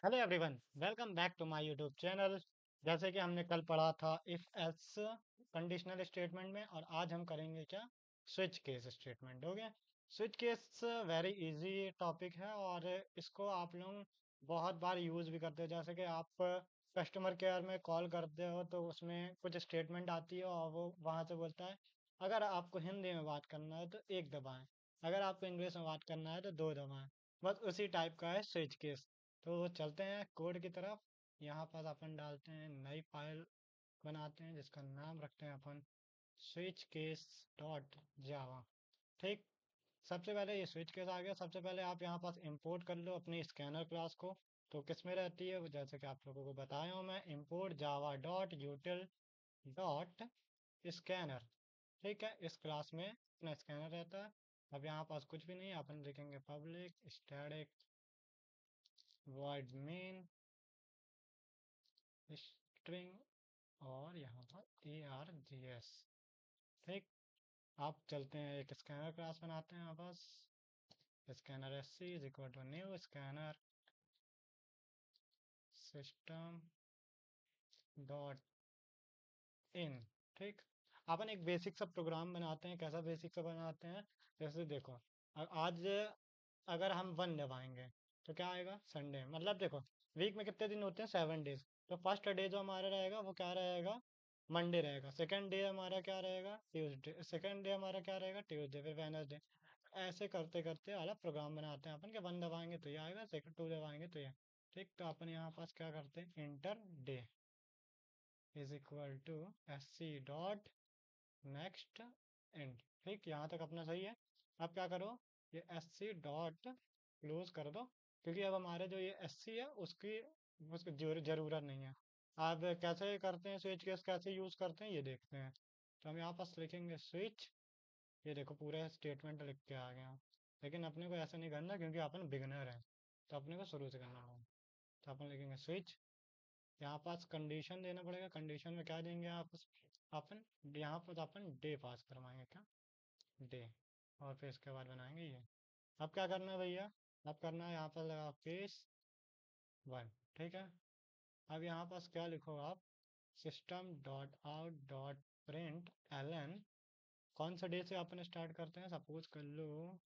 Hello everyone, welcome back to my YouTube channel. जैसे कि हमने कल पढ़ा था इफ एल्स कंडीशनल स्टेटमेंट में, और आज हम करेंगे क्या, स्विच केस स्टेटमेंट। हो गया। Switch case very easy topic है और इसको आप लोग बहुत बार यूज़ भी करते हो। जैसे कि आप कस्टमर केयर में कॉल करते हो तो उसमें कुछ स्टेटमेंट आती है और वो वहाँ से बोलता है अगर आपको हिंदी में बात करना है तो एक दबाएं, अगर आपको इंग्लिश में बात करना है तो दो दबाएं। बस उसी टाइप का है स्विच केस। तो चलते हैं कोड की तरफ। यहाँ पर अपन डालते हैं नई फाइल, बनाते हैं जिसका नाम रखते हैं अपन स्विच केस डॉट जावा। ठीक। सबसे पहले ये स्विच केस आ गया। सबसे पहले आप यहाँ पास इंपोर्ट कर लो अपनी स्कैनर क्लास को। तो किस में रहती है वो, जैसे कि आप लोगों को बताया हूँ मैं, import Java dot यूटिल dot scanner. ठीक है, इस क्लास में अपना स्कैनर रहता है। अब यहाँ पास कुछ भी नहीं है, अपन लिखेंगे public static void main string और यहाँ पर ARGS। ठीक। आप चलते हैं एक स्कैनर क्लास बनाते हैं वापस। Scanner SC is equal to new scanner system dot in. ठीक। अपन एक बेसिक सा प्रोग्राम बनाते हैं। कैसा बेसिक सा बनाते हैं, जैसे देखो, आज अगर हम वन दबाएंगे तो क्या आएगा, संडे। मतलब देखो, वीक में कितने दिन होते हैं, 7 डेज। तो फर्स्ट डे जो हमारा रहेगा वो क्या रहेगा, मंडे रहेगा। सेकंड डे हमारा क्या रहेगा, ट्यूसडे। सेकंड डे हमारा क्या रहेगा, ट्यूसडे, फिर वेडनेसडे। ऐसे करते करते वाला प्रोग्राम बनाते हैं अपन, के वन दबाएंगे तो ये आएगा, सेकंड टू दबाएंगे तो ये। ठीक। तो अपन यहाँ पास क्या करते हैं, int day is equal to SC dot next int. ठीक, यहाँ तक अपना सही है। अब क्या करो, ये SC डॉट क्लोज कर दो, क्योंकि अब हमारे जो ये SC है उसकी उसकी जरूरत नहीं है। अब कैसे करते हैं स्विच केस, कैसे यूज करते हैं ये देखते हैं। तो हम यहाँ पास लिखेंगे स्विच। ये देखो पूरा स्टेटमेंट लिख के आ गया। लेकिन अपने को ऐसा नहीं करना क्योंकि अपन बिगनर है, तो अपने को शुरू से करना होगा। तो अपन लिखेंगे स्विच। यहाँ पास कंडीशन देना पड़ेगा। कंडीशन में क्या देंगे आप, अपन यहाँ पर अपन डे पास करवाएंगे, क्या, डे। और फिर इसके बाद बनाएंगे ये। अब क्या करना है भैया, अब करना है यहाँ पर लगा केस वन। ठीक है। अब यहाँ पास क्या लिखो आप, system dot out dot println. कौन सा डे से अपन स्टार्ट करते हैं, सपोज कर लो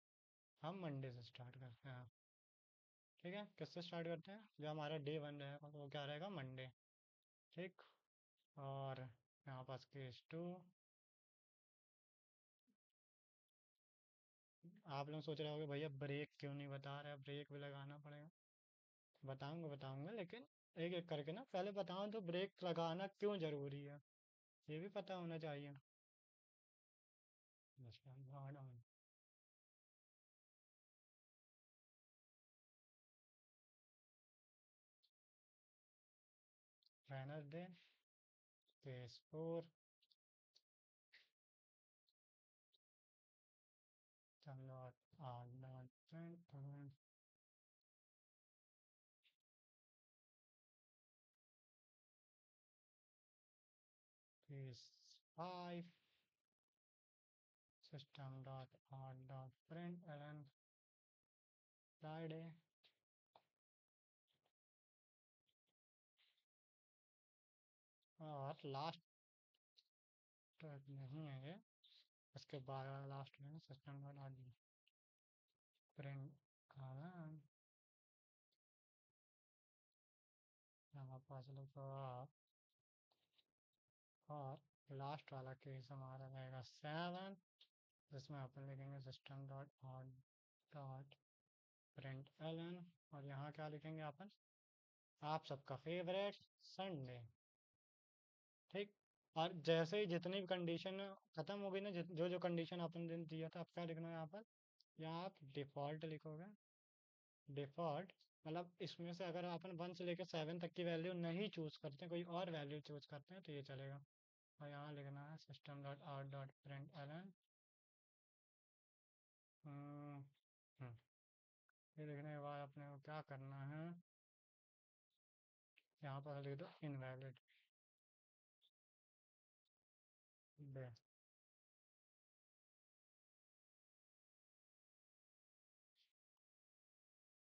हम मंडे से स्टार्ट करते हैं। ठीक है, किससे स्टार्ट करते हैं, जो हमारा डे वन रहेगा वो क्या रहेगा, मंडे। ठीक। और यहाँ पास केस टू। आप लोग सोच रहे होंगे भैया ब्रेक क्यों नहीं बता रहे, ब्रेक भी लगाना पड़ेगा। बताऊंगा बताऊंगा, लेकिन एक एक करके ना, पहले बताऊं तो ब्रेक लगाना क्यों जरूरी है ये भी पता होना चाहिए। Wednesday case four. Case five, system dot out dot println Friday. और लास्ट नहीं है ये, इसके बाद लास्ट में system dot out println. यहाँ पास लिखो आप। और लास्ट वाला केस हमारा रहेगा सेवन, जिसमें अपन लिखेंगे system dot out dot println. और यहाँ क्या लिखेंगे अपन, आप सबका फेवरेट संडे। ठीक। और जैसे ही जितनी भी कंडीशन खत्म हो गई ना, जो जो कंडीशन अपन ने दिया था, अब क्या लिखना है यहाँ पर, यहाँ आप डिफ़ॉल्ट लिखोगे। डिफ़ॉल्ट मतलब इसमें से अगर अपन 1 से लेकर 7 तक की वैल्यू नहीं चूज करते, कोई और वैल्यू चूज करते हैं तो ये चलेगा। और यहाँ लिखना है system dot out dot println. ये लिखने के बाद अपने को क्या करना है, यहाँ पर लिख दो इनवैलिड डे।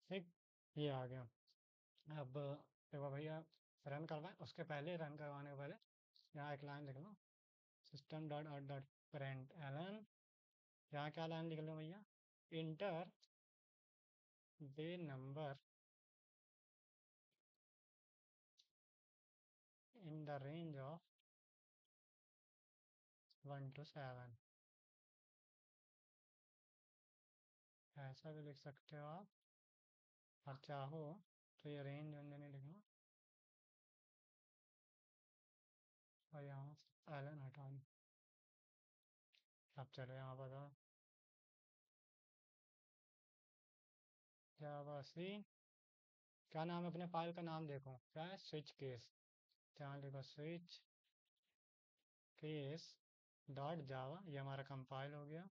ठीक। ये आ गया। अब देखो भैया, रन करवाएं उसके पहले, रन करवाने के पहले यहाँ एक लाइन लिख लो, system dot out dot println. यहाँ क्या लाइन लिख लो भैया, enter the number in the range of 1 to 7। ऐसा भी लिख सकते हो आप, और चाहो तो ये रेंज नहीं लिखना, और यहाँ से एलन हटा दो। अब चलो यहाँ पर जावा सी, क्या नाम है अपने फाइल का नाम, देखो क्या है, स्विच केस। यहाँ लिखो स्विच केस डॉट जावा, ये हमारा कंपाइल हो गया।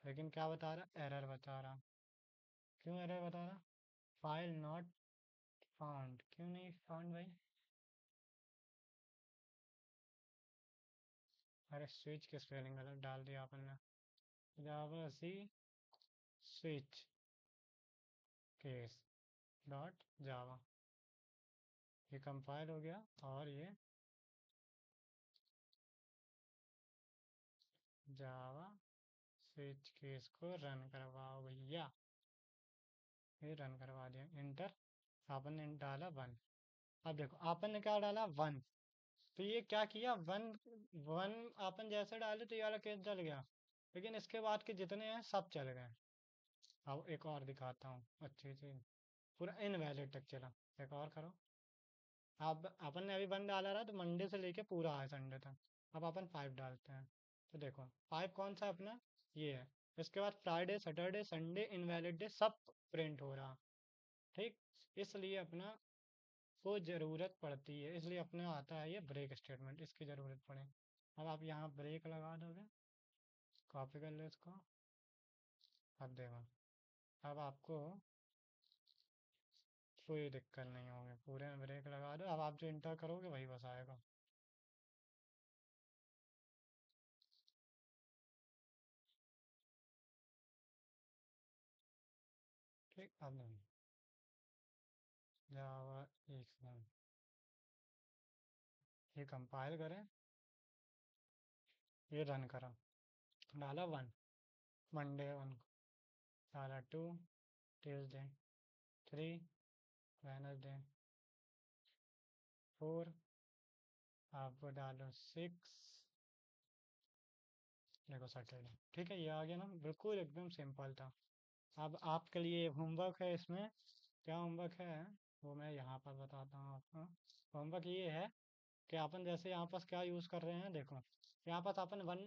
लेकिन क्या बता रहा, एरर बता रहा। क्यों एरर बता रहा, फाइल नॉट फाउंड, क्यों नहीं फाउंड भाई? अरे स्विच की स्पेलिंग गलत डाल दिया आपने। Java C switch case dot Java, ये कंपाइल हो गया, और ये जावा स्विच केस को रन करवाओ भैया। ये रन करवा दिया, इंटर। आपन ने डाला 1। अब देखो आपन ने क्या डाला, 1। तो ये क्या किया, 1 1 आपन जैसे डाले तो ये वाला केस चल गया, लेकिन इसके बाद के जितने हैं सब चल गए। अब एक और दिखाता हूँ अच्छी चीज, पूरा इनवैलिड तक चला। एक और करो। अब अपन ने अभी 1 डाला रहा, तो मंडे से लेके पूरा है संडे तक। अब अपन 5 डालते हैं, तो देखो 5 कौन सा अपना, ये है। इसके बाद Friday Saturday Sunday invalid day सब प्रिंट हो रहा। ठीक, इसलिए अपना को ज़रूरत पड़ती है, इसलिए अपने आता है ये ब्रेक स्टेटमेंट, इसकी ज़रूरत पड़े। अब आप यहाँ ब्रेक लगा दोगे, कॉपी कर लो इसको। अब देखो, अब आपको कोई दिक्कत नहीं होगी, पूरे में ब्रेक लगा दो। अब आप जो इंटर करोगे वही बस आएगा। ठीक, अब नहीं, जावा एक सेकंड, ये कंपाइल करें, ये रन करा, डाला 1 मंडे 1, डाला 2 ट्यूसडे, 3 वेडनेसडे, 4 आप डालो 6, देखो सैटरडे। ठीक है, ये आ गया ना, बिल्कुल एकदम सिंपल था। अब आपके लिए होमवर्क है इसमें, क्या होमवर्क है वो मैं यहाँ पर बताता हूँ आपको। होमवर्क ये है कि अपन जैसे यहाँ पास क्या यूज़ कर रहे हैं, देखो यहाँ पास अपन 1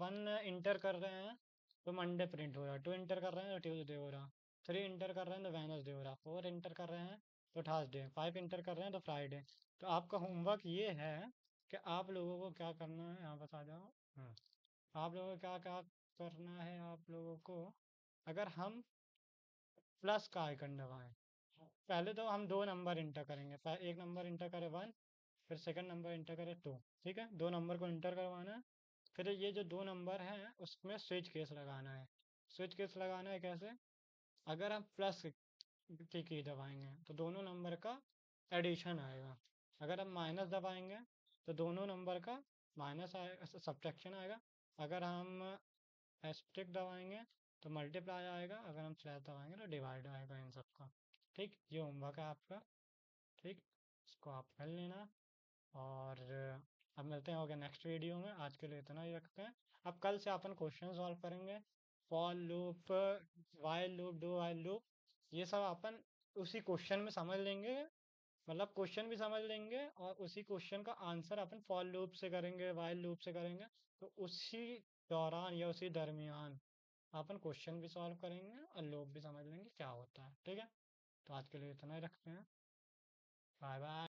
1 इंटर कर रहे हैं तो मंडे प्रिंट हो रहा, 2 इंटर कर रहे हैं तो ट्यूसडे हो रहा, 3 इंटर कर रहे हैं तो वेडनेसडे हो रहा, 4 इंटर कर रहे हैं तो थर्सडे, 5 इंटर कर रहे हैं तो फ्राइडे। तो आपका होमवर्क ये है कि आप लोगों को क्या करना है, यहाँ पास आ जाओ। हाँ, आप लोगों को क्या क्या करना है, आप लोगों को, अगर हम प्लस का आइकन दबाएं, पहले तो हम 2 नंबर इंटर करेंगे, एक नंबर इंटर करें 1, फिर सेकंड नंबर इंटर करें 2। ठीक है, 2 नंबर को इंटर करवाना है। फिर ये जो 2 नंबर हैं उसमें स्विच केस लगाना है। स्विच केस लगाना है कैसे, अगर हम प्लस की दबाएंगे तो दोनों नंबर का एडिशन आएगा। अगर हम माइनस दबाएंगे तो दोनों नंबर का माइनस आएगा, सब्ट्रैक्शन आएगा। अगर हम एस्टेरिस्क दबाएंगे तो मल्टीप्लाई आएगा, अगर हम स्लैश दबाएंगे तो डिवाइड आएगा इन सबका। ठीक, ये होमवर्क है आपका। ठीक, इसको आप कर लेना, और अब मिलते हैं हो गया नेक्स्ट वीडियो में। आज के लिए इतना ही रखते हैं। अब कल से अपन क्वेश्चन सॉल्व करेंगे, for loop, while loop, do while loop, ये सब अपन उसी क्वेश्चन में समझ लेंगे। मतलब क्वेश्चन भी समझ लेंगे, और उसी क्वेश्चन का आंसर अपन फॉर लूप से करेंगे, वाइल लूप से करेंगे। तो उसी दौरान या उसी दरमियान अपन क्वेश्चन भी सॉल्व करेंगे और लूप भी समझ लेंगे क्या होता है। ठीक है, तो आज के लिए इतना ही रखते हैं। Bye bye.